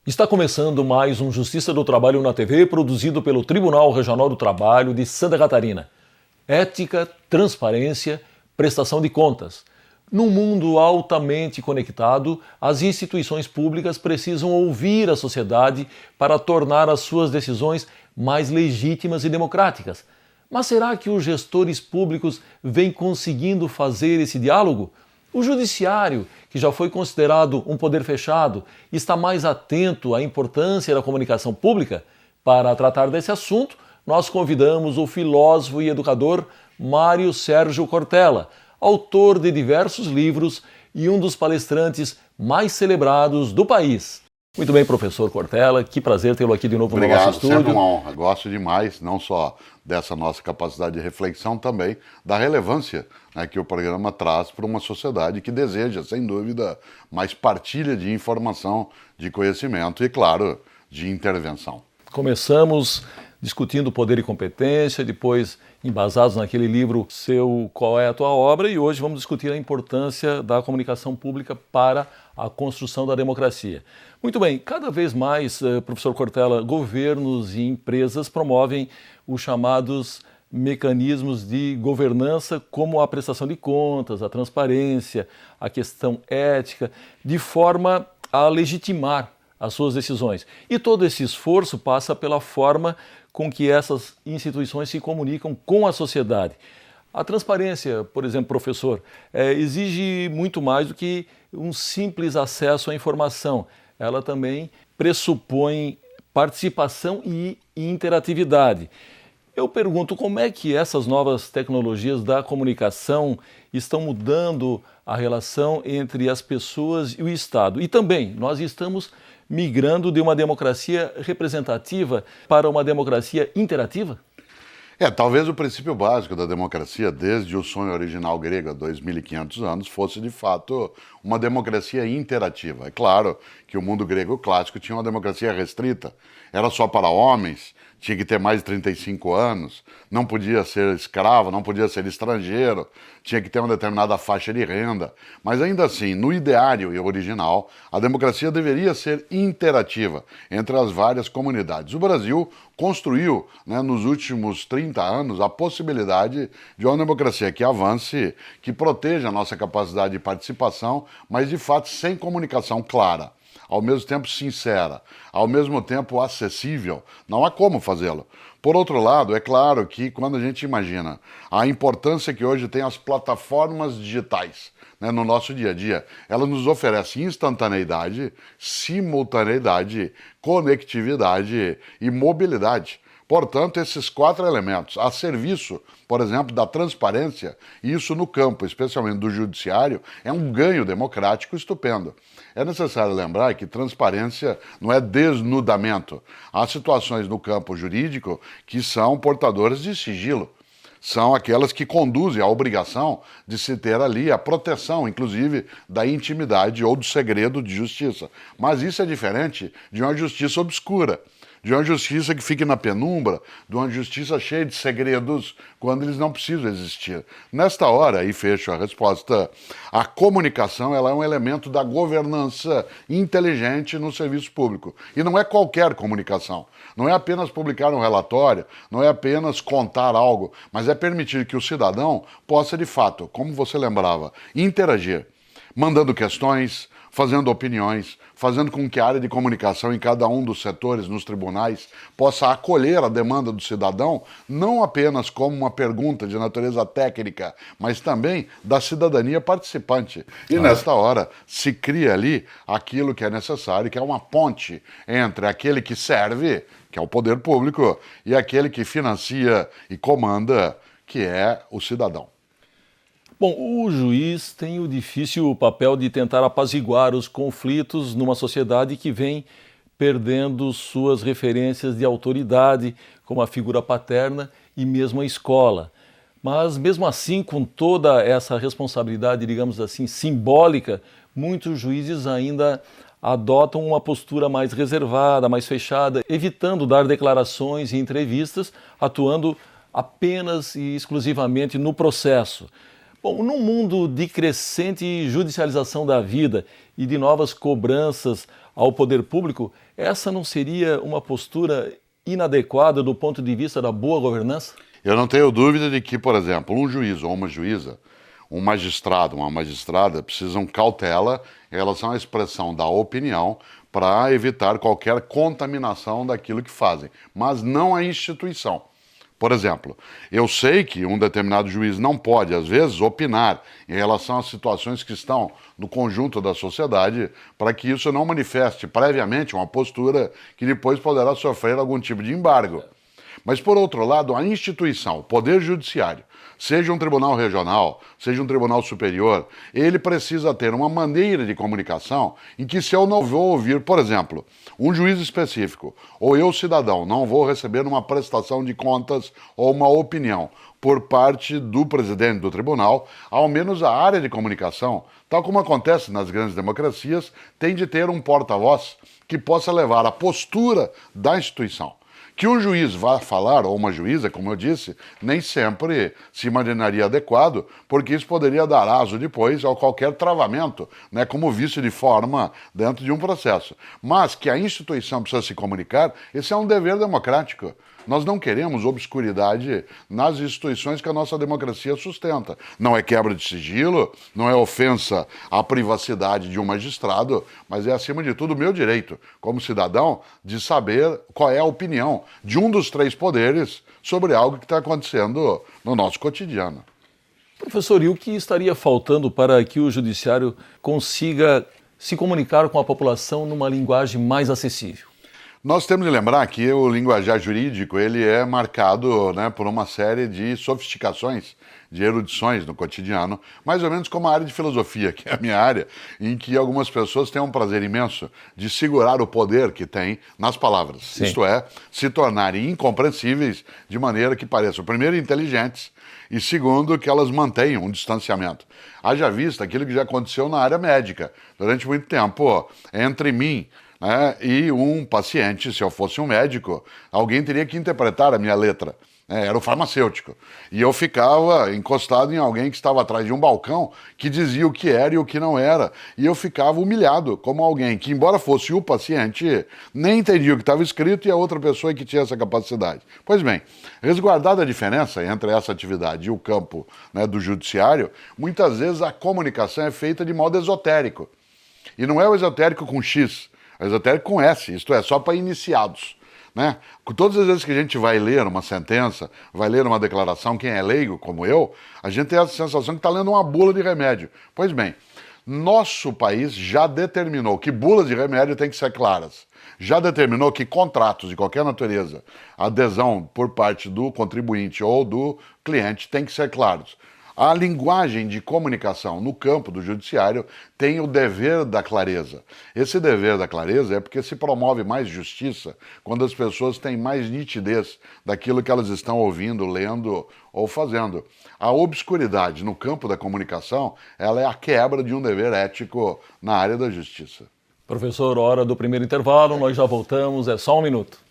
Está começando mais um Justiça do Trabalho na TV, produzido pelo Tribunal Regional do Trabalho de Santa Catarina. Ética, transparência, prestação de contas. Num mundo altamente conectado, as instituições públicas precisam ouvir a sociedade para tornar as suas decisões mais legítimas e democráticas. Mas será que os gestores públicos vêm conseguindo fazer esse diálogo? O judiciário, que já foi considerado um poder fechado, está mais atento à importância da comunicação pública? Para tratar desse assunto, nós convidamos o filósofo e educador Mário Sérgio Cortella, autor de diversos livros e um dos palestrantes mais celebrados do país. Muito bem, professor Cortella, que prazer tê-lo aqui de novo no nosso estúdio. Sempre uma honra. Gosto demais, não só dessa nossa capacidade de reflexão, também da relevância, né, que o programa traz para uma sociedade que deseja, sem dúvida, mais partilha de informação, de conhecimento e, claro, de intervenção. Começamos discutindo poder e competência, depois embasados naquele livro seu Qual é a Tua Obra, e hoje vamos discutir a importância da comunicação pública para a construção da democracia. Muito bem, cada vez mais, professor Cortella, governos e empresas promovem os chamados mecanismos de governança, como a prestação de contas, a transparência, a questão ética, de forma a legitimar as suas decisões. E todo esse esforço passa pela forma com que essas instituições se comunicam com a sociedade. A transparência, por exemplo, professor, exige muito mais do que um simples acesso à informação. Ela também pressupõe participação e interatividade. Eu pergunto, como é que essas novas tecnologias da comunicação estão mudando a relação entre as pessoas e o Estado? E também, nós estamos migrando de uma democracia representativa para uma democracia interativa? Talvez o princípio básico da democracia, desde o sonho original grego há 2.500 anos, fosse de fato uma democracia interativa. É claro que o mundo grego clássico tinha uma democracia restrita, era só para homens, tinha que ter mais de 35 anos, não podia ser escravo, não podia ser estrangeiro, tinha que ter uma determinada faixa de renda. Mas ainda assim, no ideário e original, a democracia deveria ser interativa entre as várias comunidades. O Brasil construiu, nos últimos 30 anos, a possibilidade de uma democracia que avance, que proteja a nossa capacidade de participação, mas de fato sem comunicação clara, ao mesmo tempo sincera, ao mesmo tempo acessível. Não há como fazê-lo. Por outro lado, é claro que quando a gente imagina a importância que hoje tem as plataformas digitais, no nosso dia a dia, ela nos oferece instantaneidade, simultaneidade, conectividade e mobilidade. Portanto, esses 4 elementos, a serviço, por exemplo, da transparência, e isso no campo, especialmente do judiciário, é um ganho democrático estupendo. É necessário lembrar que transparência não é desnudamento. Há situações no campo jurídico que são portadoras de sigilo. São aquelas que conduzem à obrigação de se ter ali a proteção, inclusive, da intimidade ou do segredo de justiça. Mas isso é diferente de uma justiça obscura, de uma justiça que fique na penumbra, de uma justiça cheia de segredos quando eles não precisam existir. Nesta hora, e fecho a resposta, a comunicação ela é um elemento da governança inteligente no serviço público. E não é qualquer comunicação. Não é apenas publicar um relatório, não é apenas contar algo, mas é permitir que o cidadão possa, de fato, como você lembrava, interagir, mandando questões, fazendo opiniões, fazendo com que a área de comunicação em cada um dos setores, nos tribunais, possa acolher a demanda do cidadão, não apenas como uma pergunta de natureza técnica, mas também da cidadania participante. E nesta hora se cria ali aquilo que é necessário, que é uma ponte entre aquele que serve, que é o poder público, e aquele que financia e comanda, que é o cidadão. Bom, o juiz tem o difícil papel de tentar apaziguar os conflitos numa sociedade que vem perdendo suas referências de autoridade, como a figura paterna e mesmo a escola. Mas mesmo assim, com toda essa responsabilidade, digamos assim, simbólica, muitos juízes ainda adotam uma postura mais reservada, mais fechada, evitando dar declarações e entrevistas, atuando apenas e exclusivamente no processo. Bom, num mundo de crescente judicialização da vida e de novas cobranças ao poder público, essa não seria uma postura inadequada do ponto de vista da boa governança? Eu não tenho dúvida de que, por exemplo, um juiz ou uma juíza, um magistrado, uma magistrada, precisam cautela em relação à expressão da opinião para evitar qualquer contaminação daquilo que fazem, mas não a instituição. Por exemplo, eu sei que um determinado juiz não pode, às vezes, opinar em relação às situações que estão no conjunto da sociedade, para que isso não manifeste previamente uma postura que depois poderá sofrer algum tipo de embargo. Mas, por outro lado, a instituição, o Poder Judiciário, seja um tribunal regional, seja um tribunal superior, ele precisa ter uma maneira de comunicação em que, se eu não vou ouvir, por exemplo, um juiz específico, ou eu, cidadão, não vou receber uma prestação de contas ou uma opinião por parte do presidente do tribunal, ao menos a área de comunicação, tal como acontece nas grandes democracias, tem de ter um porta-voz que possa levar a postura da instituição. Que um juiz vá falar, ou uma juíza, como eu disse, nem sempre se imaginaria adequado, porque isso poderia dar aso depois a qualquer travamento, né, como vício de forma dentro de um processo. Mas que a instituição precisa se comunicar, esse é um dever democrático. Nós não queremos obscuridade nas instituições que a nossa democracia sustenta. Não é quebra de sigilo, não é ofensa à privacidade de um magistrado, mas é, acima de tudo, o meu direito, como cidadão, de saber qual é a opinião de um dos três poderes sobre algo que está acontecendo no nosso cotidiano. Professor, e o que estaria faltando para que o judiciário consiga se comunicar com a população numa linguagem mais acessível? Nós temos de lembrar que o linguajar jurídico ele é marcado, né, por uma série de sofisticações, de erudições no cotidiano, mais ou menos como a área de filosofia, que é a minha área, em que algumas pessoas têm um prazer imenso de segurar o poder que tem nas palavras. Sim. Isto é, se tornarem incompreensíveis de maneira que pareçam, primeiro, inteligentes, e segundo, que elas mantenham um distanciamento. Haja vista aquilo que já aconteceu na área médica. Durante muito tempo, entre mim, né, e um paciente, se eu fosse um médico, alguém teria que interpretar a minha letra. Era o farmacêutico. E eu ficava encostado em alguém que estava atrás de um balcão que dizia o que era e o que não era. E eu ficava humilhado como alguém que, embora fosse o paciente, nem entendia o que estava escrito e a outra pessoa que tinha essa capacidade. Pois bem, resguardada a diferença entre essa atividade e o campo, né, do judiciário, muitas vezes a comunicação é feita de modo esotérico. E não é o esotérico com X, é o esotérico com S, isto é, só para iniciados. Né? Todas as vezes que a gente vai ler uma sentença, vai ler uma declaração, quem é leigo, como eu, a gente tem a sensação que está lendo uma bula de remédio. Pois bem, nosso país já determinou que bulas de remédio têm que ser claras. Já determinou que contratos de qualquer natureza, adesão por parte do contribuinte ou do cliente, tem que ser claros. A linguagem de comunicação no campo do judiciário tem o dever da clareza. Esse dever da clareza é porque se promove mais justiça quando as pessoas têm mais nitidez daquilo que elas estão ouvindo, lendo ou fazendo. A obscuridade no campo da comunicação, ela é a quebra de um dever ético na área da justiça. Professor, hora do primeiro intervalo, nós já voltamos, é só um minuto.